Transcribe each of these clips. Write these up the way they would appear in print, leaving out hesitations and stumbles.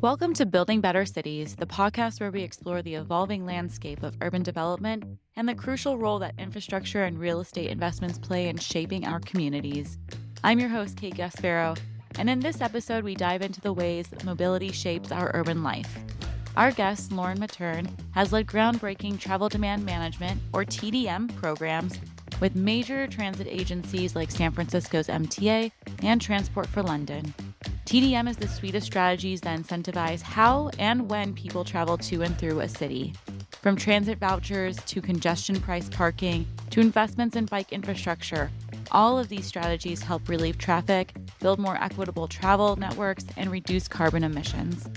Welcome to Building Better Cities, the podcast where we explore the evolving landscape of urban development and the crucial role that infrastructure and real estate investments play in shaping our communities. I'm your host, Kate Gasparo, and in this episode, we dive into the ways that mobility shapes our urban life. Our guest, Lauren Mattern, has led groundbreaking travel demand management, or TDM, programs with major transit agencies like San Francisco's MTA and Transport for London. TDM is the suite of strategies that incentivize how and when people travel to and through a city. From transit vouchers to congestion price parking to investments in bike infrastructure, all of these strategies help relieve traffic, build more equitable travel networks, and reduce carbon emissions.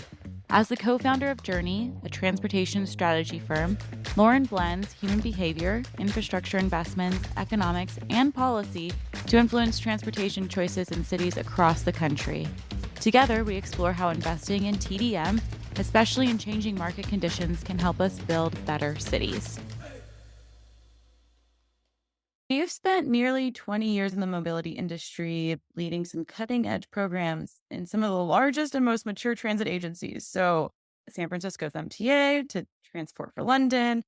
As the co-founder of Journey, a transportation strategy firm, Lauren blends human behavior, infrastructure investments, economics, and policy to influence transportation choices in cities across the country. Together, we explore how investing in TDM, especially in changing market conditions, can help us build better cities. You've spent nearly 20 years in the mobility industry, leading some cutting-edge programs in some of the largest and most mature transit agencies. So, San Francisco's MTA to Transport for London.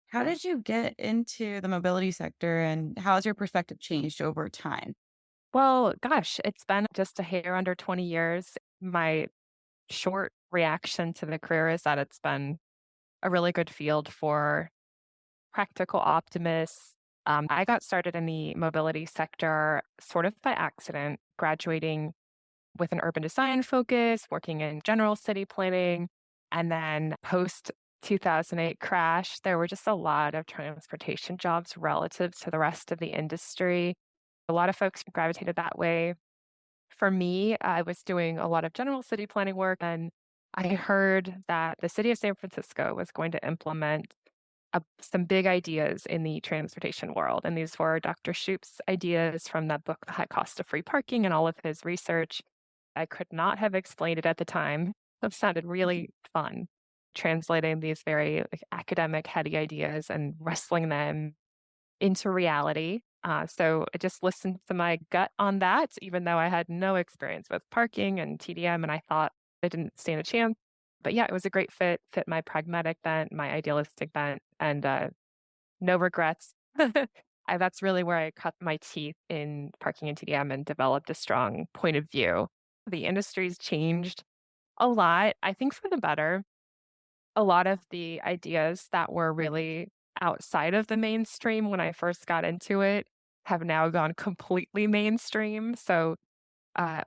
How did you get into the mobility sector, and how has your perspective changed over time? Well, gosh, it's been just a hair under 20 years. My short reaction to the career is that it's been a really good field for practical optimists. I got started in the mobility sector sort of by accident, graduating with an urban design focus, working in general city planning, and then post 2008 crash, there were just a lot of transportation jobs relative to the rest of the industry. A lot of folks gravitated that way. For me, I was doing a lot of general city planning work, and I heard that the city of San Francisco was going to implement some big ideas in the transportation world. And these were Dr. Shoup's ideas from that book, The High Cost of Free Parking, and all of his research. I could not have explained it at the time. It sounded really fun, translating these very academic, heady ideas and wrestling them into reality. So I just listened to my gut on that, even though I had no experience with parking and TDM, and I thought I didn't stand a chance. But yeah, it was a great fit my pragmatic bent, my idealistic bent, and no regrets. That's really where I cut my teeth in parking and TDM and developed a strong point of view. The industry's changed a lot, I think for the better. A lot of the ideas that were really outside of the mainstream when I first got into it have now gone completely mainstream. So,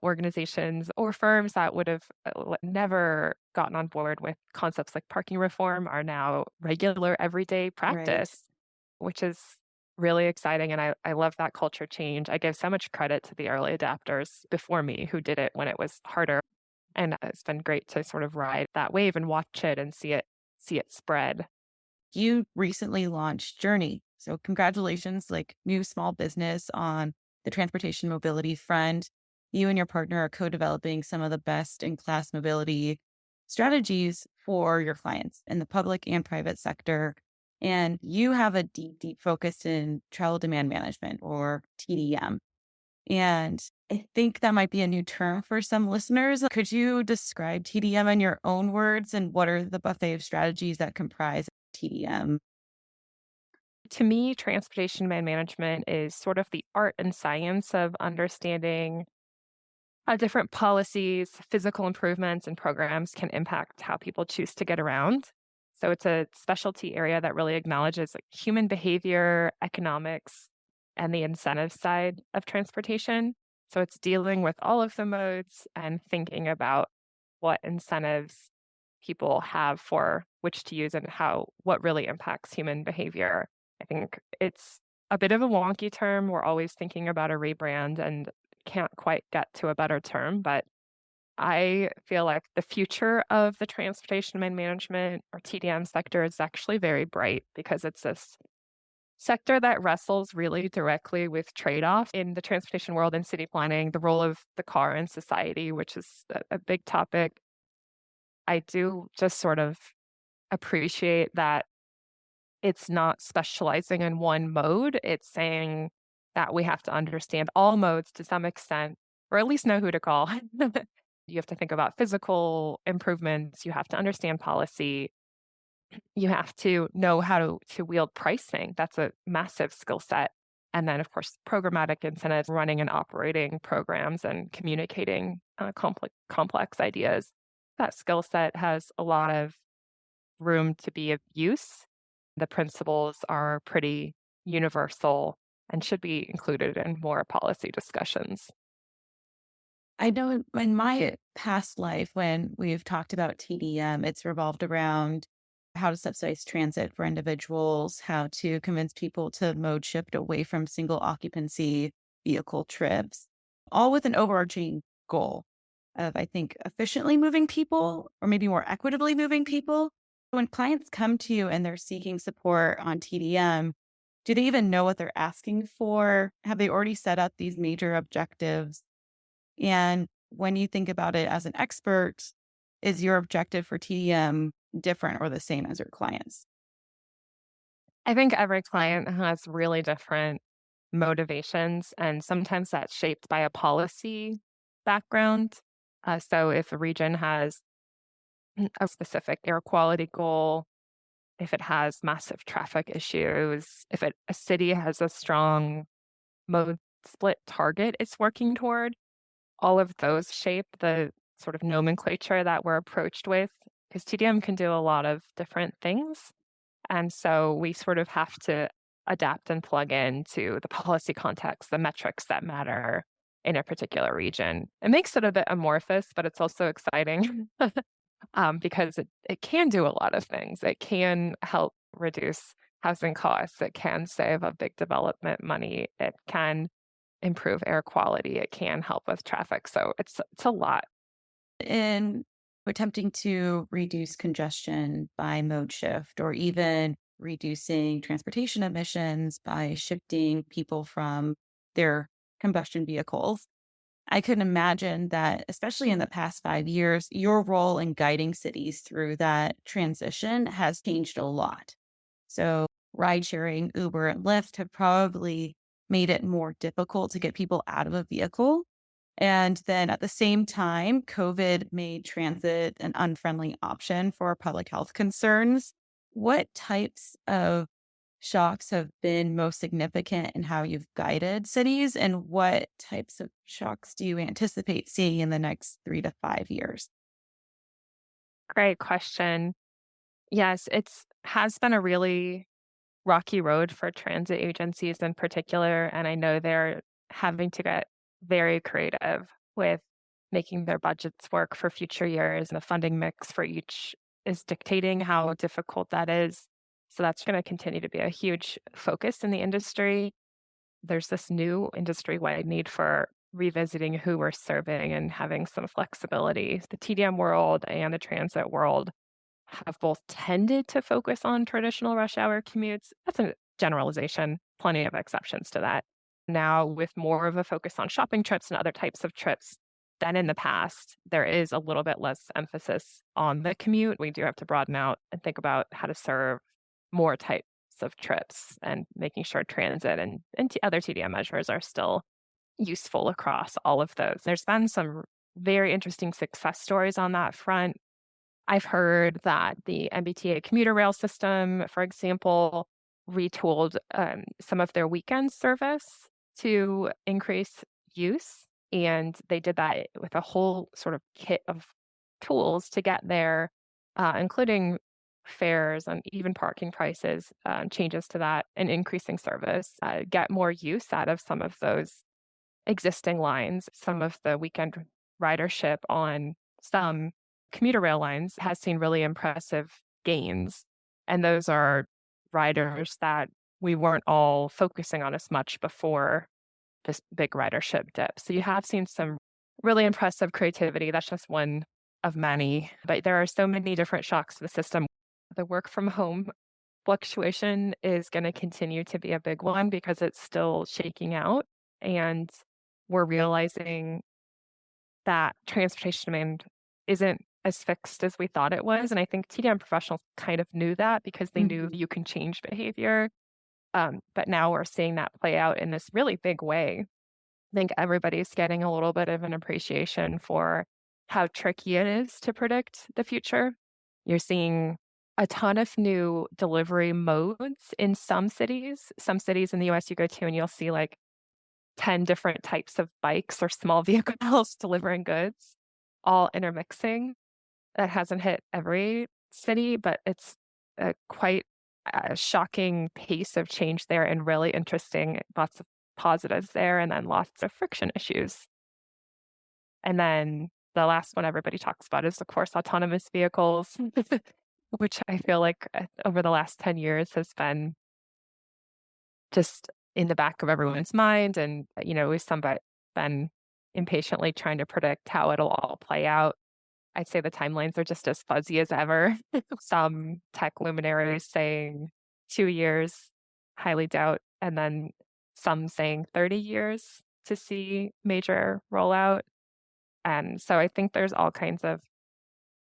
organizations or firms that would have never gotten on board with concepts like parking reform are now regular everyday Right. practice, which is really exciting. And I love that culture change. I give so much credit to the early adapters before me who did it when it was harder. And it's been great to sort of ride that wave and watch it and see it spread. You recently launched Journey. So, congratulations, like new small business on the transportation mobility front. You and your partner are co developing some of the best in class mobility strategies for your clients in the public and private sector. And you have a deep, deep focus in travel demand management, or TDM. And I think that might be a new term for some listeners. Could you describe TDM in your own words, and what are the buffet of strategies that comprise TDM? To me, transportation demand management is sort of the art and science of understanding how different policies, physical improvements, and programs can impact how people choose to get around. So it's a specialty area that really acknowledges human behavior, economics, and the incentive side of transportation. So it's dealing with all of the modes and thinking about what incentives people have for which to use and what really impacts human behavior. I think it's a bit of a wonky term. We're always thinking about a rebrand and can't quite get to a better term, but I feel like the future of the transportation and management or TDM sector is actually very bright because it's this sector that wrestles really directly with trade-off in the transportation world and city planning, the role of the car in society, which is a big topic. I do just sort of appreciate that it's not specializing in one mode. It's saying that we have to understand all modes to some extent, or at least know who to call. You have to think about physical improvements. You have to understand policy. You have to know how to wield pricing. That's a massive skill set. And then, of course, programmatic incentives, running and operating programs and communicating complex ideas. That skill set has a lot of room to be of use. The principles are pretty universal and should be included in more policy discussions. I know in my past life, when we've talked about TDM, it's revolved around how to subsidize transit for individuals, how to convince people to mode shift away from single occupancy vehicle trips, all with an overarching goal of, I think, efficiently moving people or maybe more equitably moving people. When clients come to you and they're seeking support on TDM, do they even know what they're asking for? Have they already set up these major objectives? And when you think about it as an expert, is your objective for TDM different or the same as your clients? I think every client has really different motivations, and sometimes that's shaped by a policy background. So if a region has a specific air quality goal, if it has massive traffic issues, if a city has a strong mode split target it's working toward, all of those shape the sort of nomenclature that we're approached with, because TDM can do a lot of different things. And so we sort of have to adapt and plug into the policy context, the metrics that matter in a particular region. It makes it a bit amorphous, but it's also exciting because it can do a lot of things. It can help reduce housing costs. It can save a big development money. It can improve air quality. It can help with traffic. So it's a lot. In attempting to reduce congestion by mode shift or even reducing transportation emissions by shifting people from their combustion vehicles, I can imagine that, especially in the past 5 years, your role in guiding cities through that transition has changed a lot. So, ride sharing, Uber, and Lyft have probably made it more difficult to get people out of a vehicle. And then at the same time, COVID made transit an unfriendly option for public health concerns. What types of shocks have been most significant in how you've guided cities? And what types of shocks do you anticipate seeing in the next 3 to 5 years? Great question. Yes, it's has been a really rocky road for transit agencies in particular, and I know they're having to get very creative with making their budgets work for future years, and the funding mix for each is dictating how difficult that is. So that's going to continue to be a huge focus in the industry. There's this new industry-wide need for revisiting who we're serving and having some flexibility. The TDM world and the transit world have both tended to focus on traditional rush hour commutes. That's a generalization, plenty of exceptions to that. Now, with more of a focus on shopping trips and other types of trips than in the past, there is a little bit less emphasis on the commute. We do have to broaden out and think about how to serve more types of trips and making sure transit and other TDM measures are still useful across all of those. There's been some very interesting success stories on that front. I've heard that the MBTA commuter rail system, for example, retooled some of their weekend service to increase use. And they did that with a whole sort of kit of tools to get there, including fares and even parking prices, changes to that, and increasing service, get more use out of some of those existing lines. Some of the weekend ridership on some commuter rail lines has seen really impressive gains. And those are riders that we weren't all focusing on as much before this big ridership dip. So you have seen some really impressive creativity. That's just one of many, but there are so many different shocks to the system. The work from home fluctuation is going to continue to be a big one because it's still shaking out. And we're realizing that transportation demand isn't as fixed as we thought it was. And I think TDM professionals kind of knew that because they knew you can change behavior. But now we're seeing that play out in this really big way. I think everybody's getting a little bit of an appreciation for how tricky it is to predict the future. You're seeing a ton of new delivery modes in some cities. Some cities in the US you go to and you'll see like 10 different types of bikes or small vehicles delivering goods, all intermixing. That hasn't hit every city, but it's quite a shocking pace of change there and really interesting. Lots of positives there, and then lots of friction issues. And then the last one everybody talks about is, of course, autonomous vehicles, which I feel like over the last 10 years has been just in the back of everyone's mind. And, we've somewhat been impatiently trying to predict how it'll all play out. I'd say the timelines are just as fuzzy as ever. Some tech luminaries saying 2 years, highly doubt, and then some saying 30 years to see major rollout. And so I think there's all kinds of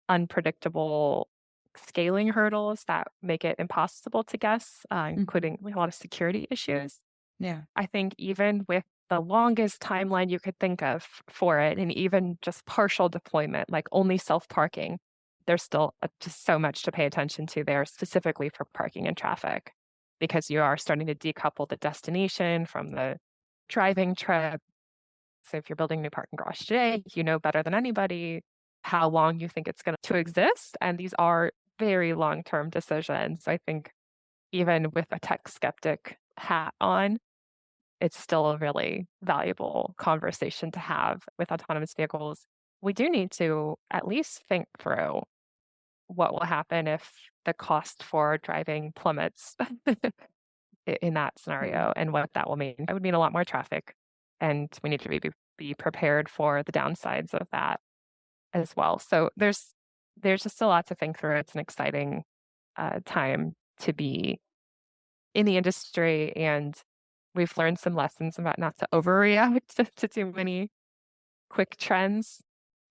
unpredictable scaling hurdles that make it impossible to guess, Mhm. including like, a lot of security issues. Yeah. I think even with the longest timeline you could think of for it, and even just partial deployment, like only self-parking, there's still just so much to pay attention to there, specifically for parking and traffic, because you are starting to decouple the destination from the driving trip. So if you're building a new parking garage today, you know better than anybody how long you think it's going to exist. And these are very long-term decisions. I think even with a tech skeptic hat on, it's still a really valuable conversation to have with autonomous vehicles. We do need to at least think through what will happen if the cost for driving plummets in that Mhm. scenario and what that will mean. It would mean a lot more traffic, and we need to be prepared for the downsides of that as well. So there's just a lot to think through. It's an exciting time to be in the industry, and we've learned some lessons about not to overreact to too many quick trends.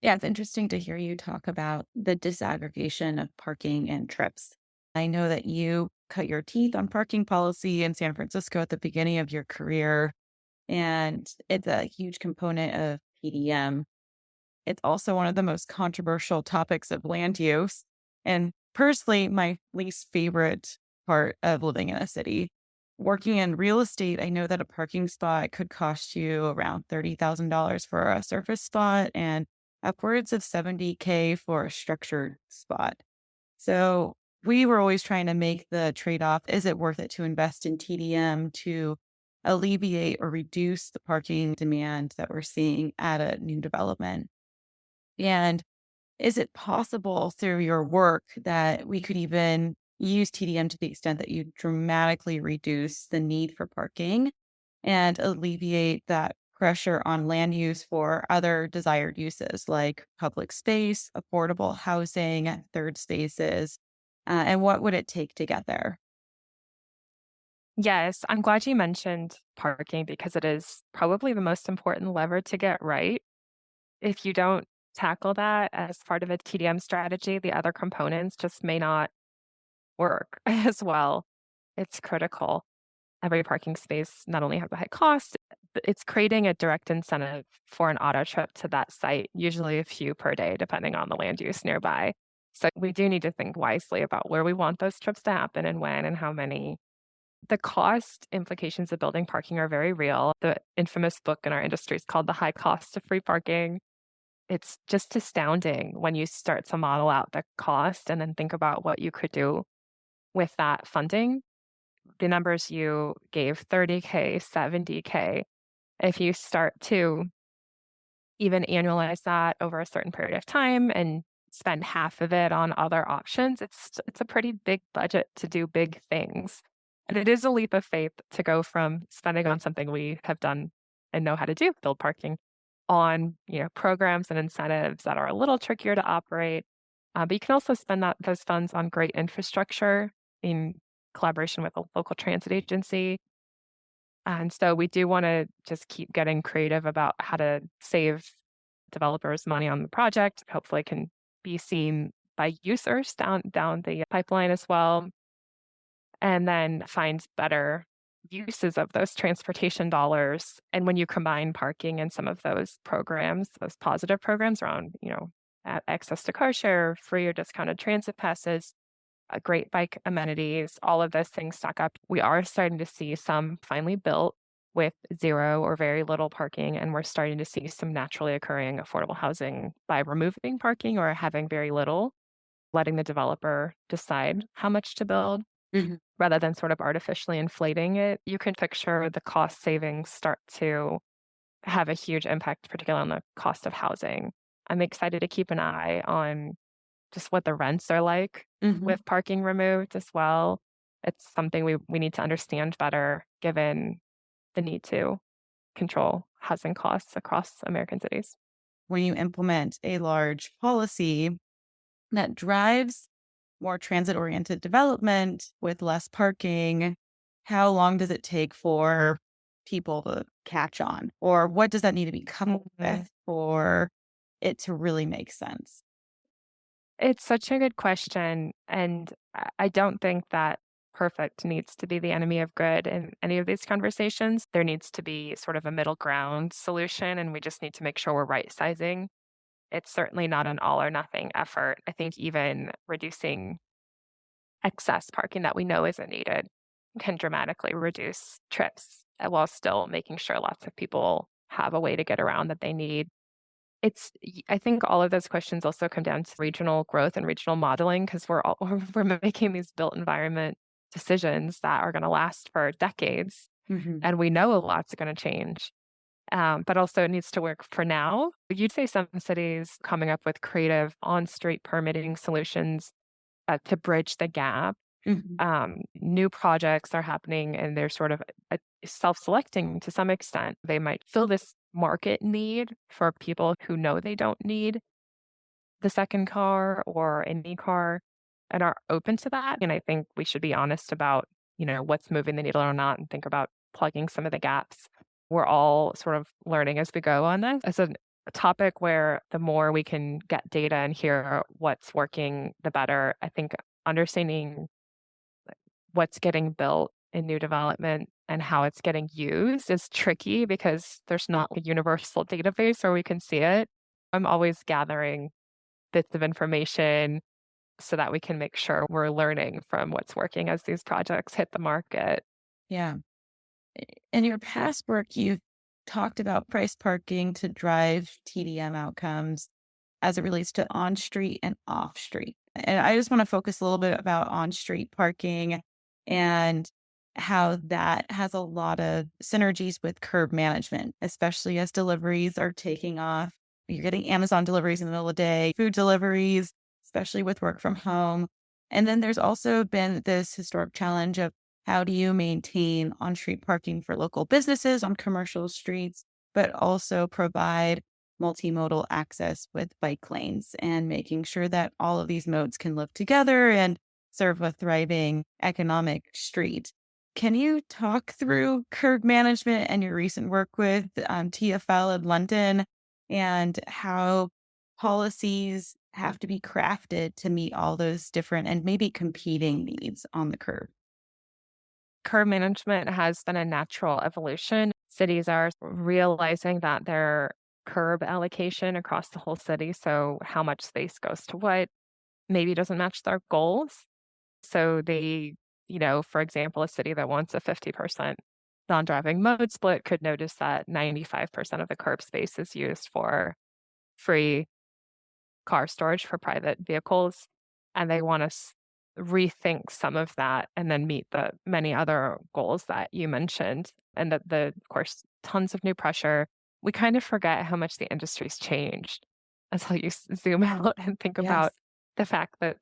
Yeah, it's interesting to hear you talk about the disaggregation of parking and trips. I know that you cut your teeth on parking policy in San Francisco at the beginning of your career, and it's a huge component of TDM. It's also one of the most controversial topics of land use, and personally, my least favorite part of living in a city. Working in real estate, I know that a parking spot could cost you around $30,000 for a surface spot and upwards of 70K for a structured spot. So we were always trying to make the trade-off. Is it worth it to invest in TDM to alleviate or reduce the parking demand that we're seeing at a new development? And is it possible through your work that we could even use TDM to the extent that you dramatically reduce the need for parking and alleviate that pressure on land use for other desired uses like public space, affordable housing, third spaces? And what would it take to get there? Yes, I'm glad you mentioned parking because it is probably the most important lever to get right. If you don't tackle that as part of a TDM strategy, the other components just may not work as well. It's critical. Every parking space not only has a high cost, but it's creating a direct incentive for an auto trip to that site, usually a few per day, depending on the land use nearby. So we do need to think wisely about where we want those trips to happen and when and how many. The cost implications of building parking are very real. The infamous book in our industry is called The High Cost of Free Parking. It's just astounding when you start to model out the cost and then think about what you could do with that funding. The numbers you gave, 30K, 70K, if you start to even annualize that over a certain period of time and spend half of it on other options, it's a pretty big budget to do big things. And it is a leap of faith to go from spending on something we have done and know how to do, build parking, on, programs and incentives that are a little trickier to operate. But you can also spend those funds on great infrastructure in collaboration with a local transit agency. And so we do want to just keep getting creative about how to save developers money on the project. Hopefully, it can be seen by users down the pipeline as well, and then find better uses of those transportation dollars. And when you combine parking and some of those programs, those positive programs around, access to car share, free or discounted transit passes, great bike amenities, all of those things stack up. We are starting to see some finally built with zero or very little parking, and we're starting to see some naturally occurring affordable housing by removing parking or having very little, letting the developer decide how much to build Mhm. rather than sort of artificially inflating it. You can picture the cost savings start to have a huge impact, particularly on the cost of housing. I'm excited to keep an eye on just what the rents are like Mhm. with parking removed as well. It's something we need to understand better given the need to control housing costs across American cities. When you implement a large policy that drives more transit oriented development with less parking, how long does it take for people to catch on? Or what does that need to be coupled Mhm. with for it to really make sense? It's such a good question, and I don't think that perfect needs to be the enemy of good in any of these conversations. There needs to be sort of a middle ground solution, and we just need to make sure we're right sizing. It's certainly not an all or nothing effort. I think even reducing excess parking that we know isn't needed can dramatically reduce trips while still making sure lots of people have a way to get around that they need. I think all of those questions also come down to regional growth and regional modeling because we're making these built environment decisions that are going to last for decades, Mhm. and we know a lot's going to change. But also, it needs to work for now. You'd say some cities coming up with creative on-street permitting solutions to bridge the gap. Mhm. New projects are happening, and they're sort of self-selecting to some extent. They might fill this market need for people who know they don't need the second car or any car and are open to that. And I think we should be honest about, what's moving the needle or not and think about plugging some of the gaps. We're all sort of learning as we go on this. It's a topic where the more we can get data and hear what's working, the better. I think understanding what's getting built in new development and how it's getting used is tricky because there's not a universal database where we can see it. I'm always gathering bits of information so that we can make sure we're learning from what's working as these projects hit the market. Yeah. In your past work, you've talked about price parking to drive TDM outcomes as it relates to on street and off street. And I just want to focus a little bit about on street parking and how that has a lot of synergies with curb management, especially as deliveries are taking off. You're getting Amazon deliveries in the middle of the day, food deliveries, especially with work from home. And then there's also been this historic challenge of how do you maintain on street parking for local businesses on commercial streets, but also provide multimodal access with bike lanes and making sure that all of these modes can live together and serve a thriving economic street. Can you talk through curb management and your recent work with TFL in London and how policies have to be crafted to meet all those different and maybe competing needs on the curb? Curb management has been a natural evolution. Cities are realizing that their curb allocation across the whole city, so how much space goes to what, maybe doesn't match their goals. So for example, a city that wants a 50% non-driving mode split could notice that 95% of the curb space is used for free car storage for private vehicles, and they want to rethink some of that and then meet the many other goals that you mentioned. And that of course, tons of new pressure. We kind of forget how much the industry's changed until you zoom out and think about Yes. the fact that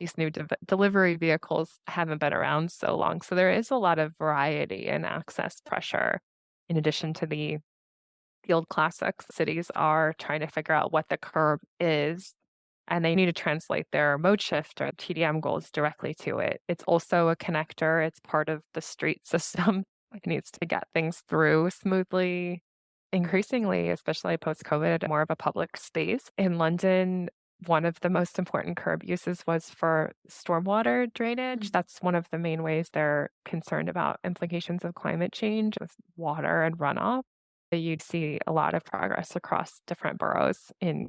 these new delivery vehicles haven't been around so long. So there is a lot of variety and access pressure in addition to the old classics. Cities are trying to figure out what the curb is, and they need to translate their mode shift or TDM goals directly to it. It's also a connector, it's part of the street system. It needs to get things through smoothly. Increasingly, especially post COVID, more of a public space. In London, one of the most important curb uses was for stormwater drainage. Mm. That's one of the main ways they're concerned about implications of climate change with water and runoff. You'd see a lot of progress across different boroughs in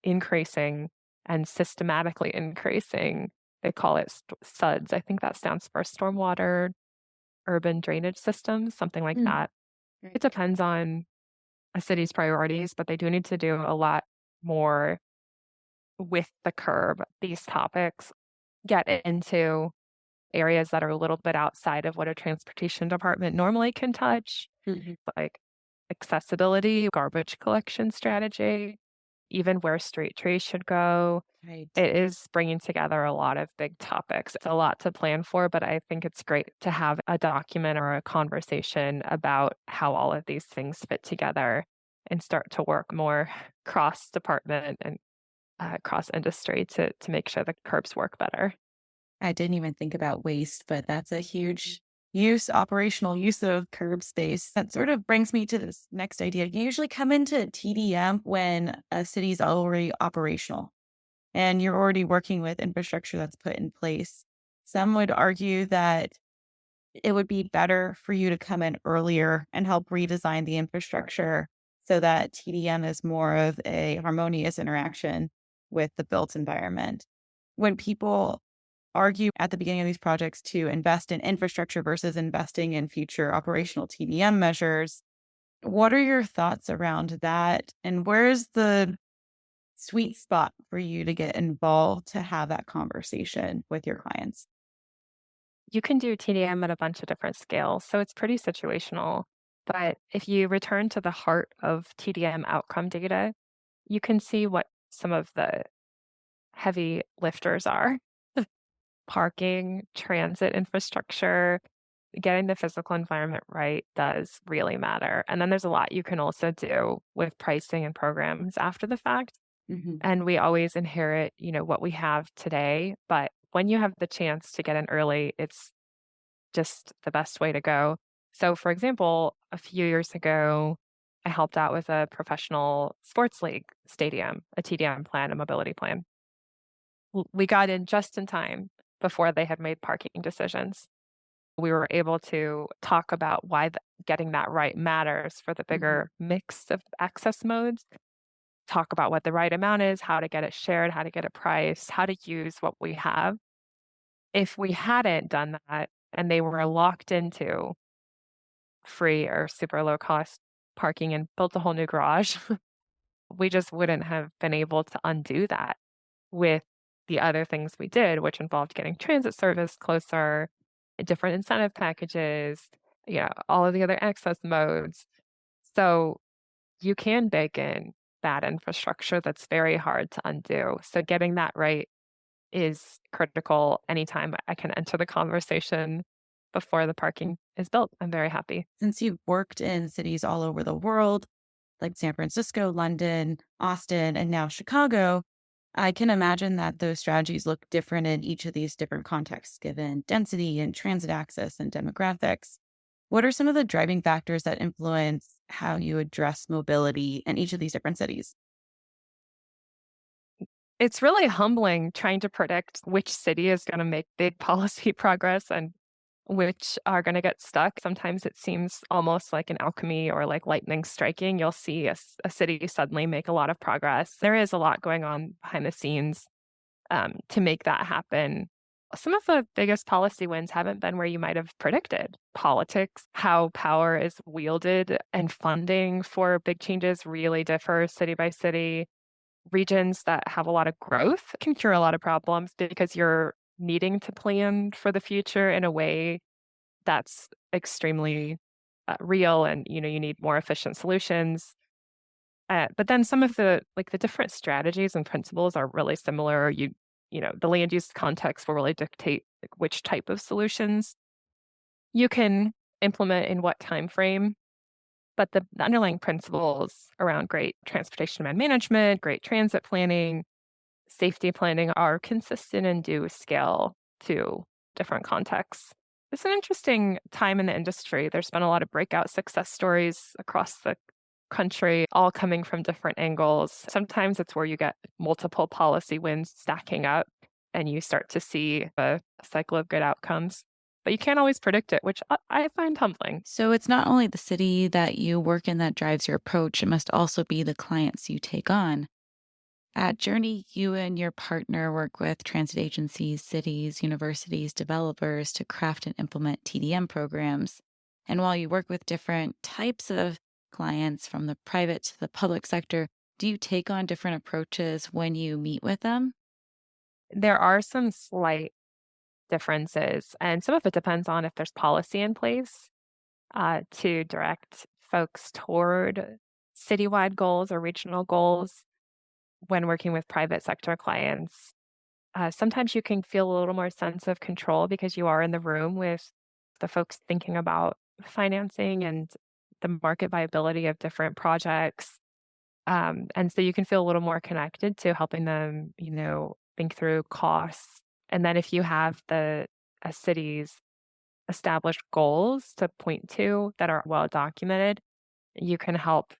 increasing and systematically increasing. They call it SUDS. I think that stands for Stormwater Urban Drainage Systems, something like Mm, that. right. It depends on a city's priorities, but they do need to do a lot more with the curb. These topics get into areas that are a little bit outside of what a transportation department normally can touch, Mhm. like accessibility, garbage collection strategy, even where street trees should go. Right. It is bringing together a lot of big topics. It's a lot to plan for, but I think it's great to have a document or a conversation about how all of these things fit together and start to work more cross department and cross industry to make sure the curbs work better. I didn't even think about waste, but that's a huge operational use of curb space. That sort of brings me to this next idea. You usually come into TDM when a city's already operational and you're already working with infrastructure that's put in place. Some would argue that it would be better for you to come in earlier and help redesign the infrastructure so that TDM is more of a harmonious interaction with the built environment. When people argue at the beginning of these projects to invest in infrastructure versus investing in future operational TDM measures, what are your thoughts around that? And where's the sweet spot for you to get involved to have that conversation with your clients? You can do TDM at a bunch of different scales, so it's pretty situational. But if you return to the heart of TDM outcome data, you can see what some of the heavy lifters are. Parking, transit infrastructure, getting the physical environment right does really matter. And then there's a lot you can also do with pricing and programs after the fact. Mhm. And we always inherit, what we have today. But when you have the chance to get in early, it's just the best way to go. So, for example, a few years ago, I helped out with a professional sports league stadium, a TDM plan, a mobility plan. We got in just in time before they had made parking decisions. We were able to talk about why getting that right matters for the Mhm. bigger mix of access modes, talk about what the right amount is, how to get it shared, how to get it priced, how to use what we have. If we hadn't done that and they were locked into free or super low cost parking and built a whole new garage, we just wouldn't have been able to undo that with the other things we did, which involved getting transit service closer, different incentive packages, all of the other access modes. So you can bake in bad infrastructure that's very hard to undo. So getting that right is critical anytime I can enter the conversation before the parking is built. I'm very happy. Since you've worked in cities all over the world, like San Francisco, London, Austin, and now Chicago, I can imagine that those strategies look different in each of these different contexts, given density and transit access and demographics. What are some of the driving factors that influence how you address mobility in each of these different cities? It's really humbling trying to predict which city is going to make big policy progress and which are going to get stuck. Sometimes it seems almost like an alchemy or like lightning striking. You'll see a city suddenly make a lot of progress. There is a lot going on behind the scenes to make that happen. Some of the biggest policy wins haven't been where you might have predicted. Politics, how power is wielded, and funding for big changes really differs city by city. Regions that have a lot of growth can cure a lot of problems because you're needing to plan for the future in a way that's extremely real, and you need more efficient solutions. But then some of the different strategies and principles are really similar. The land use context will really dictate which type of solutions you can implement in what time frame. But the underlying principles around great transportation demand management, great transit planning, safety planning are consistent and do scale to different contexts. It's an interesting time in the industry. There's been a lot of breakout success stories across the country, all coming from different angles. Sometimes it's where you get multiple policy wins stacking up and you start to see a cycle of good outcomes. But you can't always predict it, which I find humbling. So it's not only the city that you work in that drives your approach, it must also be the clients you take on. At Journey, you and your partner work with transit agencies, cities, universities, developers to craft and implement TDM programs. And while you work with different types of clients from the private to the public sector, do you take on different approaches when you meet with them? There are some slight differences, and some of it depends on if there's policy in place to direct folks toward citywide goals or regional goals when working with private sector clients. Sometimes you can feel a little more sense of control because you are in the room with the folks thinking about financing and the market viability of different projects. And so you can feel a little more connected to helping them, think through costs. And then if you have a city's established goals to point to that are well documented, you can help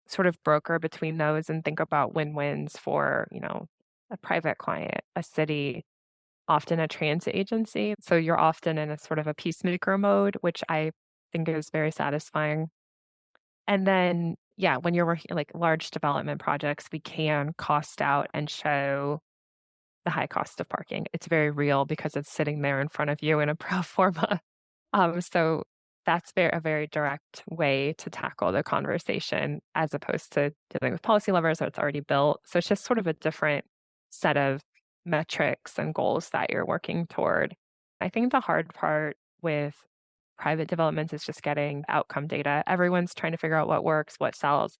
sort of broker between those and think about win-wins for, a private client, a city, often a transit agency. So you're often in a sort of a peacemaker mode, which I think is very satisfying. And then, yeah, when you're working like large development projects, we can cost out and show the high cost of parking. It's very real because it's sitting there in front of you in a pro forma. So that's a very direct way to tackle the conversation as opposed to dealing with policy levers that's already built. So it's just sort of a different set of metrics and goals that you're working toward. I think the hard part with private developments is just getting outcome data. Everyone's trying to figure out what works, what sells,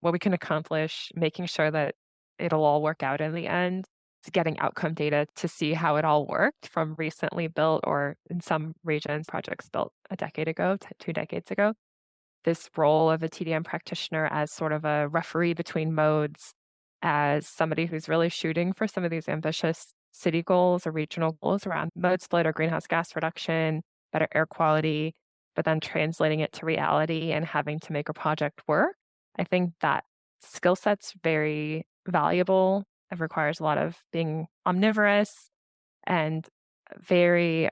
what we can accomplish, making sure that it'll all work out in the end. It's getting outcome data to see how it all worked from recently built or in some regions, projects built a decade ago, 2 decades ago. This role of a TDM practitioner as sort of a referee between modes, as somebody who's really shooting for some of these ambitious city goals or regional goals around mode split or greenhouse gas reduction, better air quality, but then translating it to reality and having to make a project work. I think that skill set's very valuable. It requires a lot of being omnivorous and very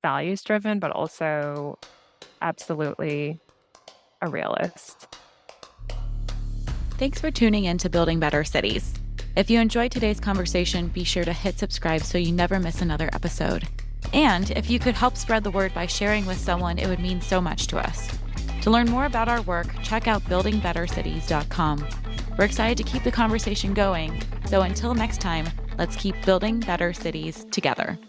values driven, but also absolutely a realist. Thanks for tuning in to Building Better Cities. If you enjoyed today's conversation, be sure to hit subscribe so you never miss another episode. And if you could help spread the word by sharing with someone, it would mean so much to us. To learn more about our work, check out buildingbettercities.com. We're excited to keep the conversation going. So until next time, let's keep building better cities together.